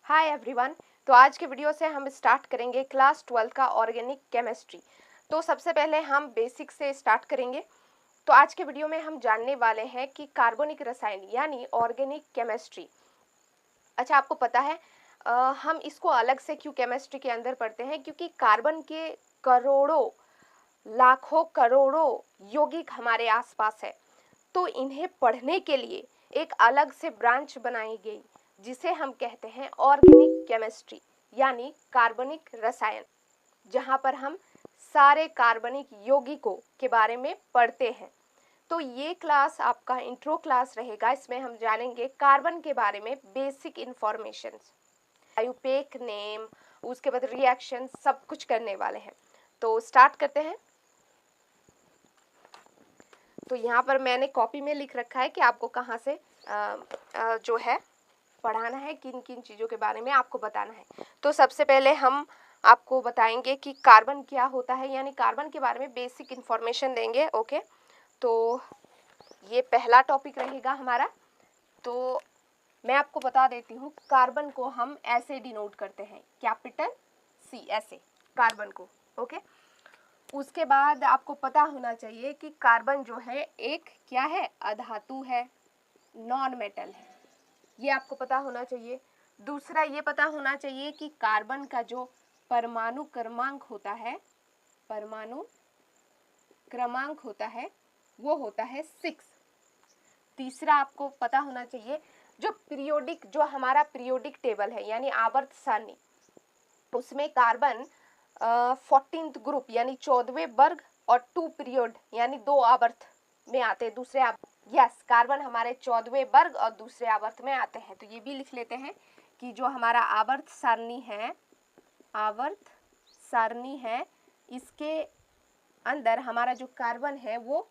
Hi everyone. तो आज के वीडियो से हम स्टार्ट करेंगे क्लास 12 का ऑर्गेनिक केमिस्ट्री। तो सबसे पहले हम बेसिक से स्टार्ट करेंगे। तो आज के वीडियो में हम जानने वाले हैं कि कार्बनिक रसायन यानी ऑर्गेनिक केमिस्ट्री। अच्छा, आपको पता है हम इसको अलग से क्यों केमिस्ट्री के अंदर पढ़ते हैं? क्योंकि कार्बन के करोड़ों, लाखों, करोड़ों यौगिक हमारे आसपास है। तो इन्हें पढ़ने के लिए एक अलग से ब्रांच बनाई गई जिसे हम कहते हैं ऑर्गेनिक केमिस्ट्री यानी कार्बनिक रसायन, जहां पर हम सारे कार्बनिक यौगिकों के बारे में पढ़ते हैं। तो ये क्लास आपका इंट्रो क्लास रहेगा। इसमें हम जानेंगे कार्बन के बारे में बेसिक इंफॉर्मेशन, आयुपेक नेम, उसके बाद रिएक्शन, सब कुछ करने वाले हैं। तो स्टार्ट करते हैं। तो यहाँ पर मैंने कॉपी में लिख रखा है कि आपको कहाँ से जो है पढ़ाना है, किन किन चीज़ों के बारे में आपको बताना है। तो सबसे पहले हम आपको बताएंगे कि कार्बन क्या होता है, यानी कार्बन के बारे में बेसिक इंफॉर्मेशन देंगे। ओके, तो ये पहला टॉपिक रहेगा हमारा। तो मैं आपको बता देती हूँ, कार्बन को हम ऐसे डिनोट करते हैं, कैपिटल सी, ऐसे कार्बन को। ओके, उसके बाद आपको पता होना चाहिए कि कार्बन जो है एक क्या है, अधातु है, नॉन मेटल है, ये आपको पता होना चाहिए। दूसरा ये पता होना चाहिए कि कार्बन का जो परमाणु क्रमांक होता है, परमाणु क्रमांक होता है वो होता है 6। तीसरा आपको पता होना चाहिए जो हमारा पीरियोडिक टेबल है यानी आवर्त सारणी, उसमें कार्बन 14th ग्रुप यानी 14वें वर्ग और 2 पीरियड यानी 2 आवर्त में आते हैं। दूसरे यस, कार्बन हमारे 14वें वर्ग और दूसरे आवर्त में आते हैं। तो ये भी लिख लेते हैं कि जो हमारा आवर्त सारणी है, आवर्त सारणी है, इसके अंदर हमारा जो कार्बन है वो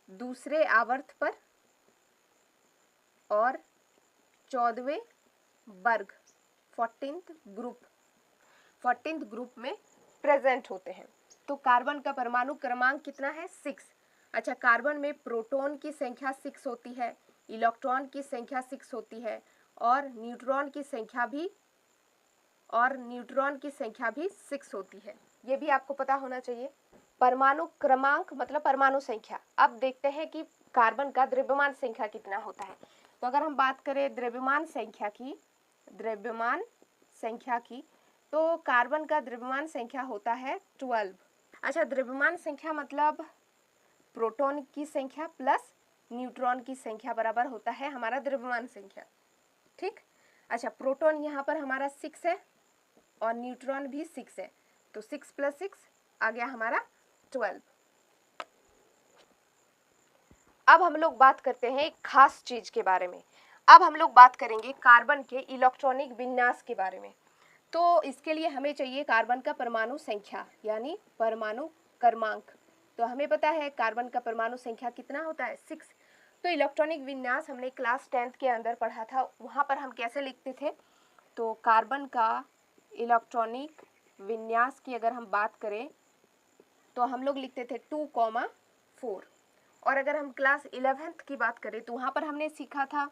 दूसरे आवर्त पर और 14वें वर्ग 14th ग्रुप में प्रेजेंट होते हैं। तो कार्बन का परमाणु क्रमांक कितना है? 6। अच्छा, कार्बन में प्रोटॉन की संख्या 6 होती है, इलेक्ट्रॉन की संख्या 6 होती है और न्यूट्रॉन की संख्या भी 6 होती है। ये भी आपको पता होना चाहिए। परमाणु क्रमांक मतलब परमाणु संख्या। अब देखते हैं कि कार्बन का द्रव्यमान संख्या कितना होता है। तो अगर हम बात करें द्रव्यमान संख्या की, तो कार्बन का द्रव्यमान संख्या होता है 12। अच्छा, द्रव्यमान संख्या मतलब प्रोटॉन की संख्या प्लस न्यूट्रॉन की संख्या बराबर होता है हमारा द्रव्यमान संख्या। ठीक। अच्छा, प्रोटॉन यहाँ पर हमारा 6 है और न्यूट्रॉन भी 6 है, तो 6 + 6 आ गया हमारा 12। अब हम लोग बात करते हैं एक खास चीज के बारे में। अब हम लोग बात करेंगे कार्बन के इलेक्ट्रॉनिक विन्यास के बारे में। तो इसके लिए हमें चाहिए कार्बन का परमाणु संख्या यानी परमाणु क्रमांक। तो हमें पता है कार्बन का परमाणु संख्या कितना होता है, 6। तो इलेक्ट्रॉनिक विन्यास हमने क्लास 10th के अंदर पढ़ा था, वहाँ पर हम कैसे लिखते थे? तो कार्बन का इलेक्ट्रॉनिक विन्यास की अगर हम बात करें तो हम लोग लिखते थे 2,4। और अगर हम क्लास 11th की बात करें तो वहाँ पर हमने सीखा था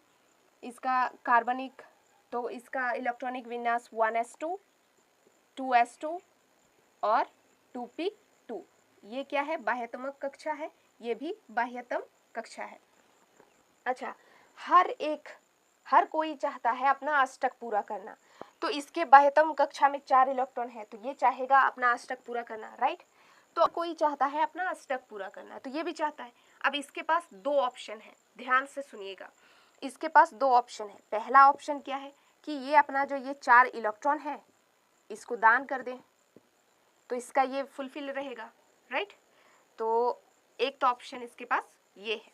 इसका कार्बनिक, तो इसका इलेक्ट्रॉनिक विन्यास 1s2, 2s2 और 2p2। ये क्या है? बाह्यतमक कक्षा है, ये भी बाह्यतम कक्षा है। अच्छा, हर कोई चाहता है अपना अष्टक पूरा करना। तो इसके बाह्यतम कक्षा में 4 इलेक्ट्रॉन है, तो ये चाहेगा अपना अष्टक पूरा करना, राइट? तो कोई चाहता है अपना अष्टक पूरा करना, तो ये भी चाहता है। अब इसके पास 2 ऑप्शन है, ध्यान से सुनिएगा। इसके पास 2 ऑप्शन है। पहला ऑप्शन क्या है कि ये अपना जो ये 4 इलेक्ट्रॉन है इसको दान कर दे, तो इसका ये फुलफिल रहेगा, राइट? तो एक तो ऑप्शन इसके पास ये है।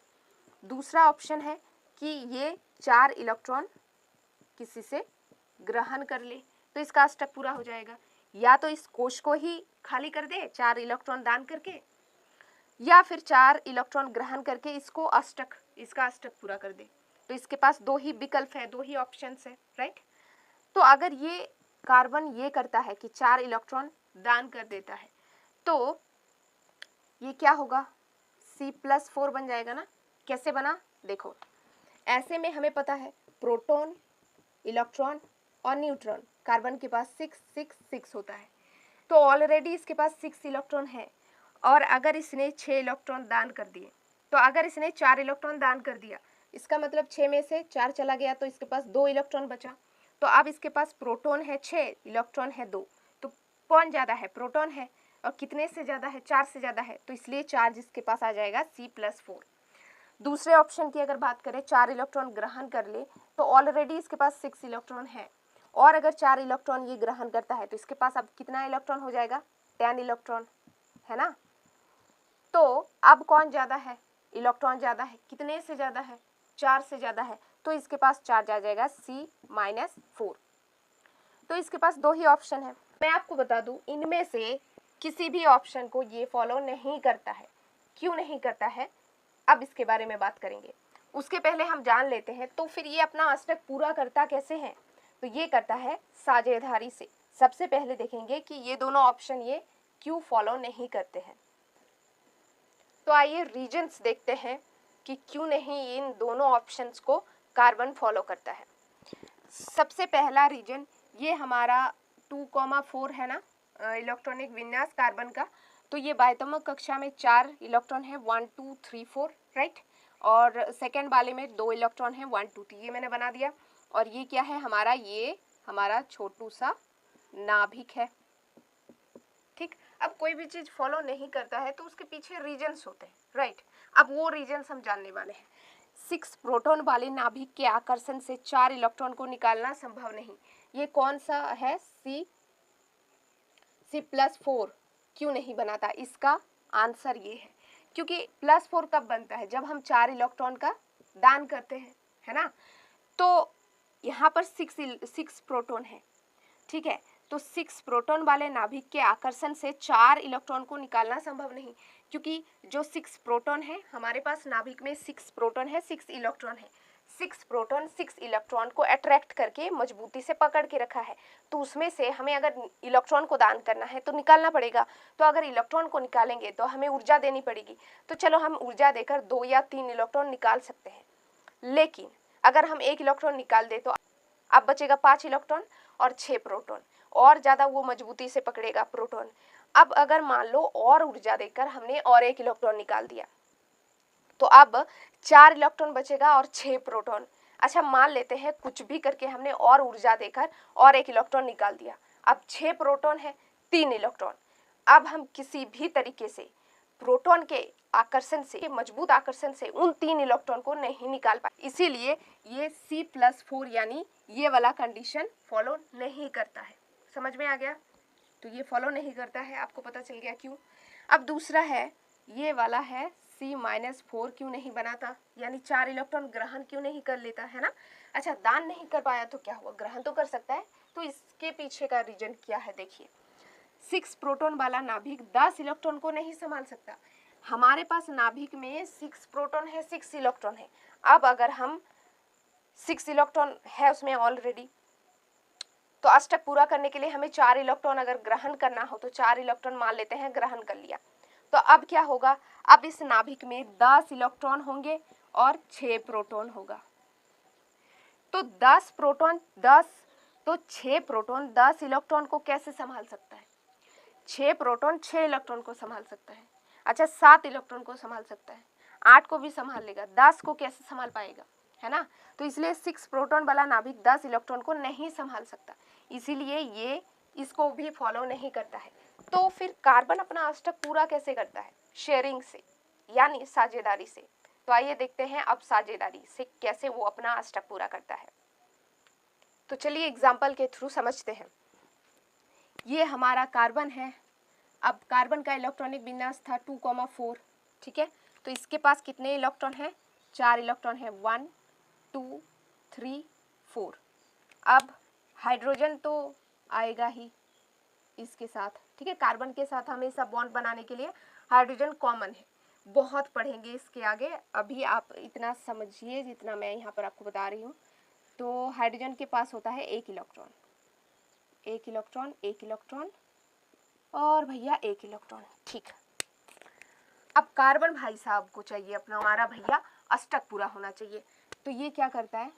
दूसरा ऑप्शन है कि ये 4 इलेक्ट्रॉन किसी से ग्रहण कर ले, तो इसका अष्टक पूरा हो जाएगा। या तो इस कोश को ही खाली कर दे 4 इलेक्ट्रॉन दान करके, या फिर 4 इलेक्ट्रॉन ग्रहण करके इसका अष्टक पूरा कर दे। तो इसके पास 2 ही विकल्प है, 2 ही ऑप्शंस है, राइट? तो अगर ये कार्बन ये करता है कि 4 इलेक्ट्रॉन दान कर देता है, तो ये क्या होगा? C+4 बन जाएगा ना। कैसे बना देखो, ऐसे में हमें पता है प्रोटॉन, इलेक्ट्रॉन और न्यूट्रॉन, कार्बन के पास 6 होता है। तो ऑलरेडी इसके पास 6 इलेक्ट्रॉन है और अगर इसने 6 इलेक्ट्रॉन दान कर दिए, तो अगर इसने 4 इलेक्ट्रॉन दान कर दिया, इसका मतलब 6 में से 4 चला गया तो इसके पास 2 इलेक्ट्रॉन बचा। तो अब इसके पास प्रोटॉन है 6, इलेक्ट्रॉन है 2, तो कौन ज़्यादा है? प्रोटॉन है। और कितने से ज़्यादा है? 4 से ज़्यादा है, तो इसलिए चार्ज इसके पास आ जाएगा C+4। दूसरे ऑप्शन की अगर बात करें, 4 इलेक्ट्रॉन ग्रहण कर ले, तो ऑलरेडी इसके पास 6 इलेक्ट्रॉन है और अगर 4 इलेक्ट्रॉन ये ग्रहण करता है तो इसके पास अब कितना इलेक्ट्रॉन हो जाएगा? 10 इलेक्ट्रॉन, है ना। तो अब कौन ज़्यादा है? इलेक्ट्रॉन ज़्यादा है। कितने से ज़्यादा है? 4 से ज़्यादा है, तो इसके पास चार्ज आ जाएगा C-4। तो इसके पास 2 ही ऑप्शन है। मैं आपको बता दूं, इनमें से किसी भी ऑप्शन को ये फॉलो नहीं करता है। क्यों नहीं करता है, अब इसके बारे में बात करेंगे। उसके पहले हम जान लेते हैं तो फिर ये अपना अष्टक पूरा करता कैसे है। तो ये करता है साझेदारी से। सबसे पहले देखेंगे कि ये दोनों ऑप्शन ये क्यों फॉलो नहीं करते हैं। तो आइए रीजंस देखते हैं कि क्यों नहीं इन दोनों ऑप्शंस को कार्बन फॉलो करता है। सबसे पहला रीजन, ये हमारा 2,4 है ना, इलेक्ट्रॉनिक विन्यास कार्बन का। तो ये बाह्यतमक कक्षा में 4 इलेक्ट्रॉन है, 1 2 3 4, राइट। और सेकेंड वाले में 2 इलेक्ट्रॉन है, 1 2 3, ये मैंने बना दिया। और ये क्या है हमारा? ये हमारा छोटू सा नाभिक है, ठीक। अब कोई भी चीज़ फॉलो नहीं करता है तो उसके पीछे रीजन्स होते हैं, राइट। अब वो रीजन्स हम जानने वाले हैं। 6 प्रोटॉन वाले नाभिक के आकर्षण से 4 इलेक्ट्रॉन को निकालना संभव नहीं। ये कौन सा है? C+4 क्यों नहीं बनाता? इसका आंसर ये है क्योंकि +4 कब बनता है? जब हम 4 इलेक्ट्रॉन का दान करते हैं, है ना। तो यहाँ पर 6 प्रोटॉन है, ठीक है। तो 6 प्रोटॉन वाले नाभिक के आकर्षण से 4 इलेक्ट्रॉन को निकालना संभव नहीं, क्योंकि जो 6 प्रोटॉन है हमारे पास नाभिक में 6 प्रोटॉन है, 6 इलेक्ट्रॉन है। 6 प्रोटॉन 6 इलेक्ट्रॉन को अट्रैक्ट करके मजबूती से पकड़ के रखा है। तो उसमें से हमें अगर इलेक्ट्रॉन को दान करना है तो निकालना पड़ेगा। तो अगर इलेक्ट्रॉन को निकालेंगे तो हमें ऊर्जा देनी पड़ेगी। तो चलो हम ऊर्जा देकर 2 या 3 इलेक्ट्रॉन निकाल सकते हैं, लेकिन अगर हम 1 इलेक्ट्रॉन निकाल दे तो अब बचेगा 5 इलेक्ट्रॉन और 6 प्रोटॉन, और ज़्यादा वो मजबूती से पकड़ेगा प्रोटॉन। अब अगर मान लो और ऊर्जा देकर हमने और 1 इलेक्ट्रॉन निकाल दिया तो अब 4 इलेक्ट्रॉन बचेगा और 6 प्रोटॉन। अच्छा, मान लेते हैं कुछ भी करके हमने और ऊर्जा देकर और 1 इलेक्ट्रॉन निकाल दिया। अब 6 प्रोटॉन है, 3 इलेक्ट्रॉन। अब हम किसी भी तरीके से प्रोटॉन के आकर्षण से, मजबूत आकर्षण से उन 3 इलेक्ट्रॉन को नहीं निकाल पाए, इसीलिए ये C+4 यानी ये वाला कंडीशन फॉलो नहीं करता है। समझ में आ गया? तो ये फॉलो नहीं करता है, आपको पता चल गया क्यों। अब दूसरा है, ये वाला है C-4 क्यों नहीं बनाता, यानी 4 इलेक्ट्रॉन ग्रहण क्यों नहीं कर लेता, है ना। अच्छा, दान नहीं कर पाया तो क्या हुआ? ग्रहण तो कर सकता है। तो इसके पीछे का रीजन क्या है देखिए। 6 प्रोटॉन वाला नाभिक 10 इलेक्ट्रॉन को नहीं संभाल सकता। हमारे पास नाभिक में 6 प्रोटॉन है, 6 इलेक्ट्रॉन है। अब अगर हम 6 इलेक्ट्रॉन है उसमें ऑलरेडी, तो अष्टक पूरा करने के लिए हमें 4 इलेक्ट्रॉन अगर ग्रहण करना हो तो 4 इलेक्ट्रॉन मान लेते हैं ग्रहण कर लिया। तो अब क्या होगा? अब इस नाभिक में 10 इलेक्ट्रॉन होंगे और 6 प्रोटॉन होगा। तो 10 प्रोटॉन 10, तो 6 प्रोटॉन 10 इलेक्ट्रॉन को कैसे संभाल सकता है? 6 प्रोटॉन 6 इलेक्ट्रॉन को संभाल सकता है। अच्छा, 7 इलेक्ट्रॉन को संभाल सकता है, 8 को भी संभाल लेगा, 10 को कैसे संभाल पाएगा, है ना। तो इसलिए 6 प्रोटॉन वाला नाभिक 10 इलेक्ट्रॉन को नहीं संभाल सकता, इसीलिए ये इसको भी फॉलो नहीं करता है। तो फिर कार्बन अपना अष्टक पूरा कैसे करता है? शेयरिंग से, यानी साझेदारी से। तो आइए देखते हैं अब साझेदारी से कैसे वो अपना अष्टक पूरा करता है। तो चलिए एग्जाम्पल के थ्रू समझते हैं। ये हमारा कार्बन है। अब कार्बन का इलेक्ट्रॉनिक विन्यास था 2,4, ठीक है। तो इसके पास कितने इलेक्ट्रॉन हैं? 4 इलेक्ट्रॉन है, 1 2 3 4। अब हाइड्रोजन तो आएगा ही इसके साथ, ठीक है। कार्बन के साथ हमेशा बॉन्ड बनाने के लिए हाइड्रोजन कॉमन है। बहुत पढ़ेंगे इसके आगे, अभी आप इतना समझिए जितना मैं यहाँ पर आपको बता रही हूँ। तो हाइड्रोजन के पास होता है 1 इलेक्ट्रॉन, 1 इलेक्ट्रॉन, 1 इलेक्ट्रॉन और भैया 1 इलेक्ट्रॉन, ठीक। अब कार्बन भाई साहब को चाहिए अपना, हमारा भैया अष्टक पूरा होना चाहिए। तो ये क्या करता है?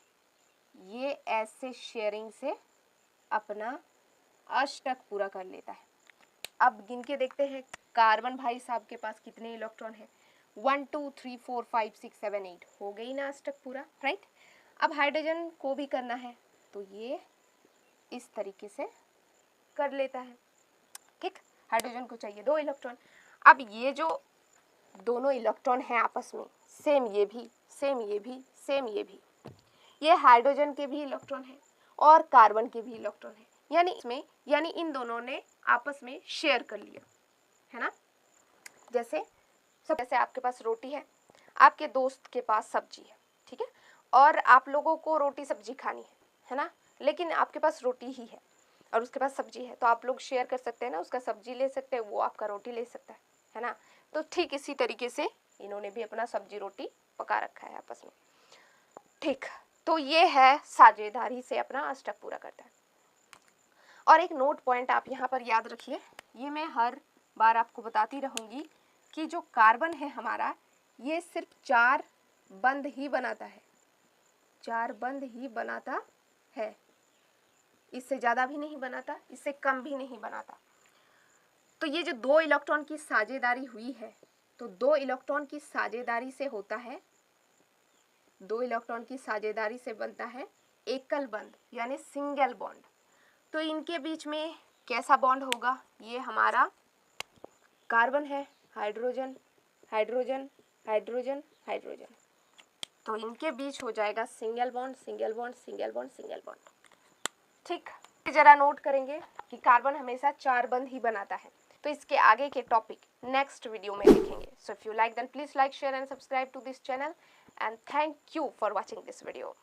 ये ऐसे शेयरिंग से अपना अष्टक पूरा कर लेता है। अब गिन के देखते हैं कार्बन भाई साहब के पास कितने इलेक्ट्रॉन है। 1 2 3 4 5 6 7 8 हो गई ना अष्टक पूरा, राइट। अब हाइड्रोजन को भी करना है तो ये इस तरीके से कर लेता है, ठीक। हाइड्रोजन को चाहिए 2 इलेक्ट्रॉन। अब ये जो दोनों इलेक्ट्रॉन हैं आपस में, सेम ये भी, सेम ये भी, सेम ये भी, ये हाइड्रोजन के भी इलेक्ट्रॉन है और कार्बन के भी इलेक्ट्रॉन है, यानी इन दोनों ने आपस में शेयर कर लिया, है ना। जैसे आपके पास रोटी है, आपके दोस्त के पास सब्जी है, ठीक है, और आप लोगों को रोटी सब्जी खानी है ना, लेकिन आपके पास रोटी ही है और उसके पास सब्जी है, तो आप लोग शेयर कर सकते हैं ना, उसका सब्जी ले सकते हैं, वो आपका रोटी ले सकता है ना। तो ठीक इसी तरीके से इन्होंने भी अपना सब्जी रोटी पका रखा है आपस में, ठीक। तो ये है साझेदारी से अपना अष्टक पूरा करता है। और एक नोट पॉइंट आप यहाँ पर याद रखिए, ये मैं हर बार आपको बताती रहूँगी कि जो कार्बन है हमारा, ये सिर्फ 4 बंध ही बनाता है, 4 बंध ही बनाता है, इससे ज़्यादा भी नहीं बनाता, इससे कम भी नहीं बनाता। तो ये जो 2 इलेक्ट्रॉन की साझेदारी हुई है, तो 2 इलेक्ट्रॉन की साझेदारी से होता है, 2 इलेक्ट्रॉन की साझेदारी से बनता है एकल बंध यानी सिंगल बॉन्ड। तो इनके बीच में कैसा बॉन्ड होगा, ये हमारा कार्बन है, हाइड्रोजन हाइड्रोजन हाइड्रोजन हाइड्रोजन, तो इनके बीच हो जाएगा single bond single bond single bond single bond, ठीक। जरा नोट करेंगे कि कार्बन हमेशा 4 बंध ही बनाता है। तो इसके आगे के टॉपिक नेक्स्ट वीडियो में देखेंगे। So if you like then please like share and subscribe to this channel and thank you for watching this video.